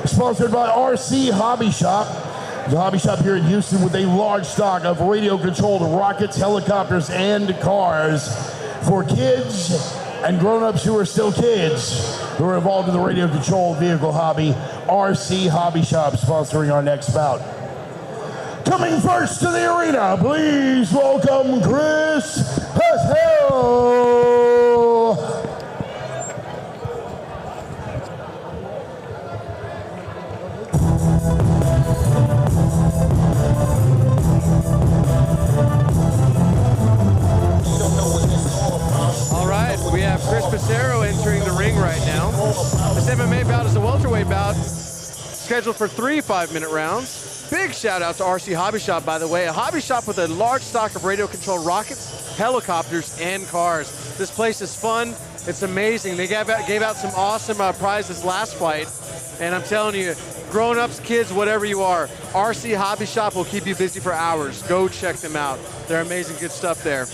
Sponsored by RC Hobby Shop. The hobby shop here in Houston with a large stock of radio-controlled rockets, helicopters, and cars for kids and grown-ups who are still kids who are involved in the radio-controlled vehicle hobby. RC Hobby Shop sponsoring our next bout. Coming first to the arena, please welcome Chris Pecero. We have Chris Pecero entering the ring right now. This MMA bout is a welterweight bout scheduled for 3 5-minute rounds. Big shout out to RC Hobby Shop, by the way. A hobby shop with a large stock of radio-controlled rockets, helicopters, and cars. This place is fun. It's amazing. They gave out some awesome prizes last fight. And I'm telling you, grown-ups, kids, whatever you are, RC Hobby Shop will keep you busy for hours. Go check them out. They're amazing, good stuff there.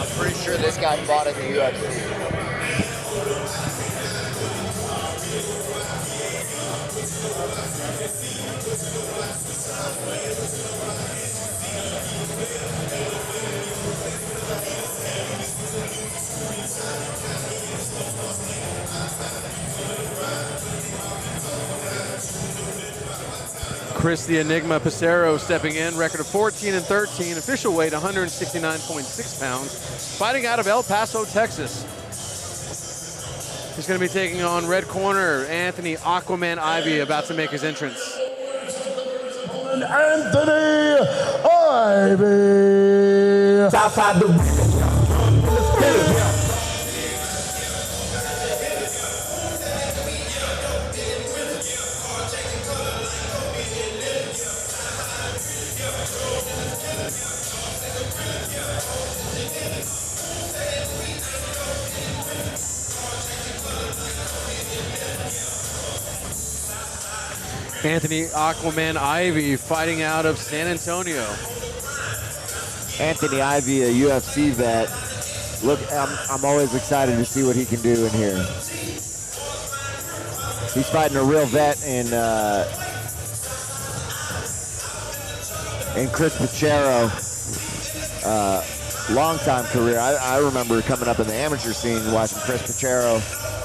I'm pretty sure this guy fought in the UFC. Chris the Enigma Pecero stepping in, record of 14-13, official weight 169.6 pounds, fighting out of El Paso, Texas. He's going to be taking on red corner Anthony Aquaman Ivy, about to make his entrance. Anthony Ivy. Outside the Anthony Aquaman Ivy fighting out of San Antonio. Anthony Ivy, a UFC vet. Look, I'm always excited to see what he can do in here. He's fighting a real vet in Chris Pecero. Long-time career. I remember coming up in the amateur scene watching Chris Pecero.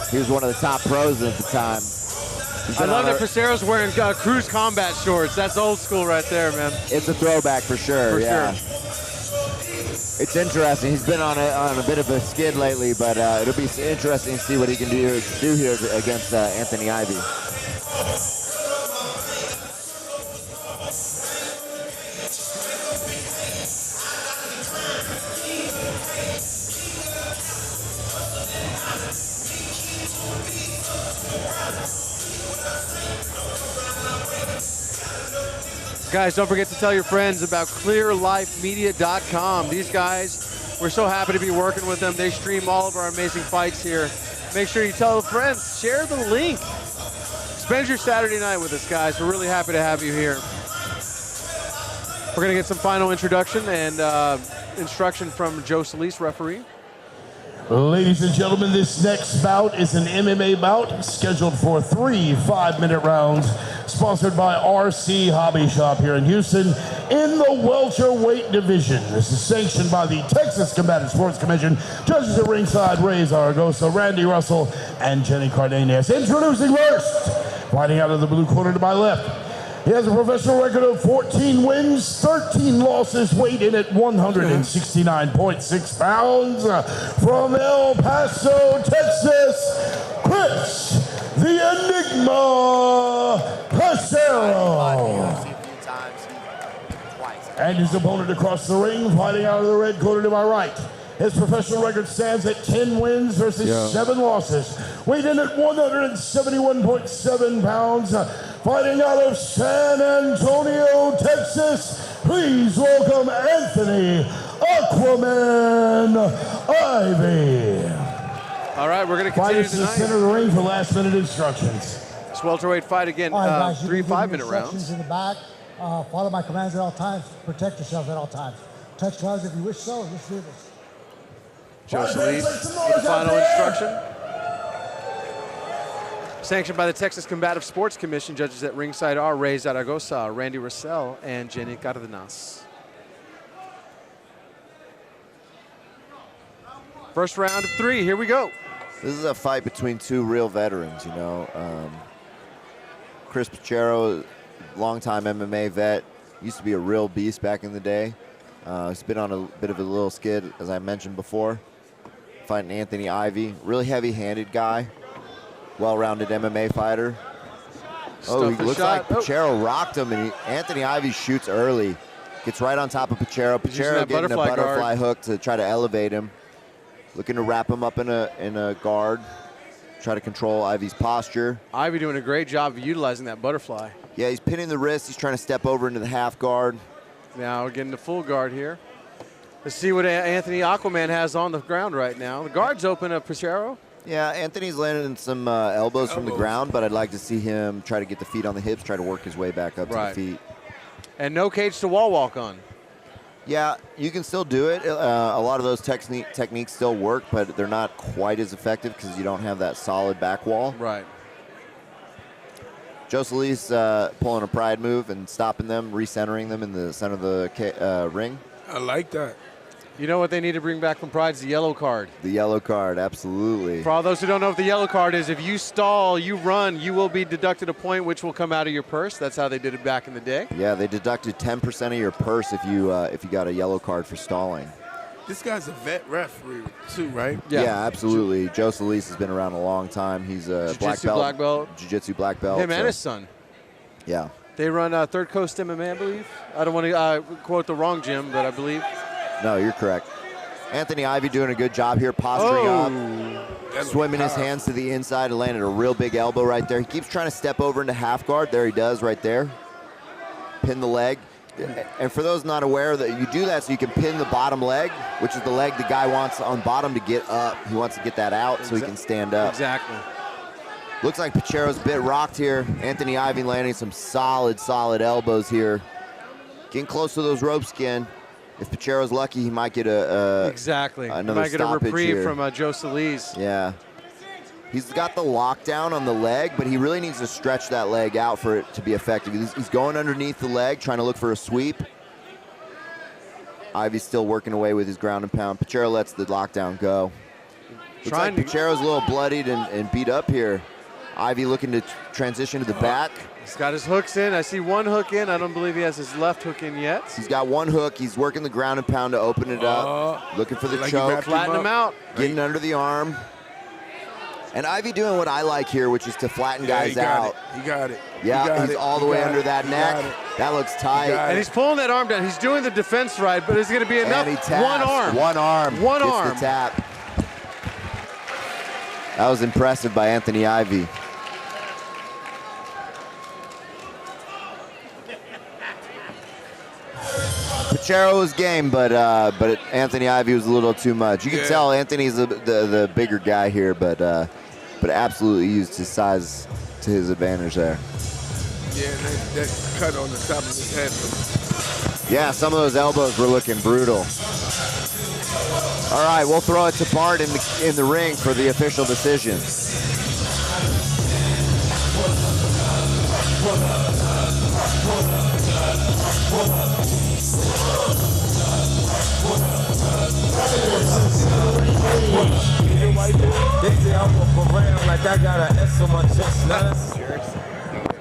He was one of the top pros at the time. I love that Pecero's wearing Cruise Combat shorts. That's old school right there, man. It's a throwback for sure, yeah. It's interesting. He's been on a bit of a skid lately, but it'll be interesting to see what he can do here against Anthony Ivy. Guys, don't forget to tell your friends about clearlifemedia.com. These guys, we're so happy to be working with them. They stream all of our amazing fights here. Make sure you tell friends, share the link. Spend your Saturday night with us, guys. We're really happy to have you here. We're going to get some final introduction and instruction from Joe Solis, referee. Ladies and gentlemen, this next bout is an MMA bout scheduled for 3 5-minute rounds, sponsored by RC Hobby Shop here in Houston in the welterweight division. This is sanctioned by the Texas Combatant Sports Commission. Judges at ringside, Ray Zaragoza, Randy Russell, and Jenny Cardenas. Introducing first, fighting out of the blue corner to my left. He has a professional record of 14 wins, 13 losses, weighed in at 169.6 pounds. From El Paso, Texas, Chris the Enigma Pecero. And his opponent across the ring, fighting out of the red corner to my right. His professional record stands at 10 wins versus 7 losses. Weighed in at 171.7 pounds. Fighting out of San Antonio, Texas. Please welcome Anthony Aquaman Ivy. All right, we're going to continue tonight. Fighters to the center of the ring for last-minute instructions. This welterweight fight again, all right, guys, 3 5-minute rounds. In the back, follow my commands at all times. Protect yourself at all times. Touch gloves if you wish so. Let's do this. Joe Solis with the final instruction. Sanctioned by the Texas Combative Sports Commission. Judges at ringside are Ray Zaragoza, Randy Russell, and Jenny Cardenas. First round of 3, here we go. This is a fight between two real veterans, you know. Chris Pecero, longtime MMA vet, used to be a real beast back in the day. He's been on a bit of a little skid, as I mentioned before. Fighting Anthony Ivy, really heavy-handed guy, well-rounded MMA fighter. Oh, he looks like Pecero rocked him, and Anthony Ivy shoots early. Gets right on top of Pecero. Pecero getting a butterfly hook to try to elevate him. Looking to wrap him up in a guard. Try to control Ivy's posture. Ivy doing a great job of utilizing that butterfly. Yeah, he's pinning the wrist. He's trying to step over into the half guard. Now we're getting the full guard here. Let's see what Anthony Aquaman has on the ground right now. The guard's open up Pecero. Yeah, Anthony's landing some elbows from the ground, but I'd like to see him try to get the feet on the hips, try to work his way back up to the feet. And no cage to wall walk on. Yeah, you can still do it. A lot of those techniques still work, but they're not quite as effective because you don't have that solid back wall. Right. Joe Solis pulling a pride move and stopping them, recentering them in the center of the ring. I like that. You know what they need to bring back from Pride is the yellow card. The yellow card, absolutely. For all those who don't know what the yellow card is, if you stall, you run, you will be deducted a point, which will come out of your purse. That's how they did it back in the day. Yeah, they deducted 10% of your purse if you got a yellow card for stalling. This guy's a vet referee too, right? Yeah, absolutely. Joe Solis has been around a long time. He's a black belt. Jiu-jitsu black belt. Him and his son. Yeah. They run Third Coast MMA, I believe. I don't want to quote the wrong gym, but I believe. No, you're correct. Anthony Ivy doing a good job here, posturing up, swimming his hands to the inside and landed a real big elbow right there. He keeps trying to step over into half guard. There he does right there. Pin the leg. And for those not aware, that you do that so you can pin the bottom leg, which is the leg the guy wants on bottom to get up. He wants to get that out so he can stand up. Exactly. Looks like Pecero's a bit rocked here. Anthony Ivy landing some solid elbows here. Getting close to those ropes again. If Pecero's lucky, he might get another he might get a reprieve from Joe Solis. Yeah. He's got the lockdown on the leg, but he really needs to stretch that leg out for it to be effective. He's going underneath the leg, trying to look for a sweep. Ivy's still working away with his ground and pound. Pecero lets the lockdown go. Looks like Pecero's a little bloodied and beat up here. Ivy looking to transition to the back. He's got his hooks in. I see one hook in. I don't believe he has his left hook in yet. He's got one hook. He's working the ground and pound to open it up. Looking for the choke. Flatten him out. Getting under the arm. And Ivy doing what I like here, which is to flatten guys out. He got it. Yeah, he's all the way under that neck. That looks tight. And he's pulling that arm down. He's doing the defense right, but it's going to be enough. And he taps. One arm. One arm. One Gets arm. the tap. That was impressive by Anthony Ivy. Pecero was game, but Anthony Ivy was a little too much. You can tell Anthony's the bigger guy here, but absolutely used his size to his advantage there. Yeah, that cut on the top of his head. Yeah, some of those elbows were looking brutal. All right, we'll throw it to Bart in the ring for the official decision.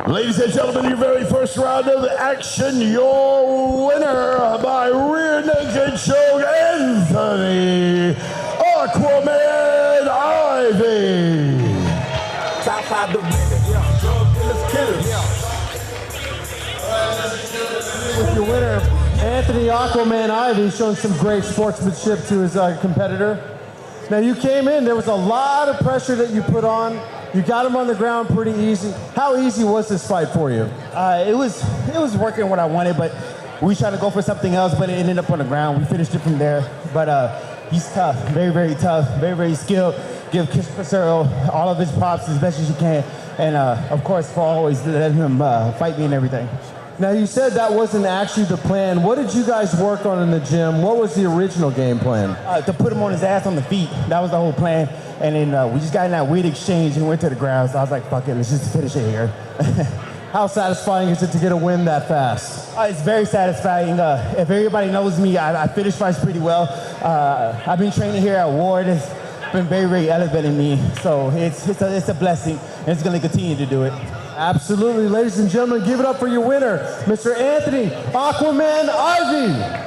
Ladies and gentlemen, your very first round of action, your winner by rear naked choke, Anthony Aquaman Ivy. Top 5 drug dealers, killers. With your winner, Anthony Aquaman Ivy, showing some great sportsmanship to his competitor. Now you came in, there was a lot of pressure that you put on. You got him on the ground pretty easy. How easy was this fight for you? It was working what I wanted, but we tried to go for something else, but it ended up on the ground. We finished it from there. But he's tough, very, very tough, very, very skilled. Give Chris Pecero all of his props as best as you can. And of course, for always letting him fight me and everything. Now, you said that wasn't actually the plan. What did you guys work on in the gym? What was the original game plan? To put him on his ass on the feet. That was the whole plan. And then we just got in that weird exchange and went to the ground. So I was like, fuck it, let's just finish it here. How satisfying is it to get a win that fast? It's very satisfying. If everybody knows me, I finish fights pretty well. I've been training here at Ward. It's been very, very elevating me. So it's a blessing, and it's going to continue to do it. Absolutely. Ladies and gentlemen, give it up for your winner, Mr. Anthony Aquaman Ivy.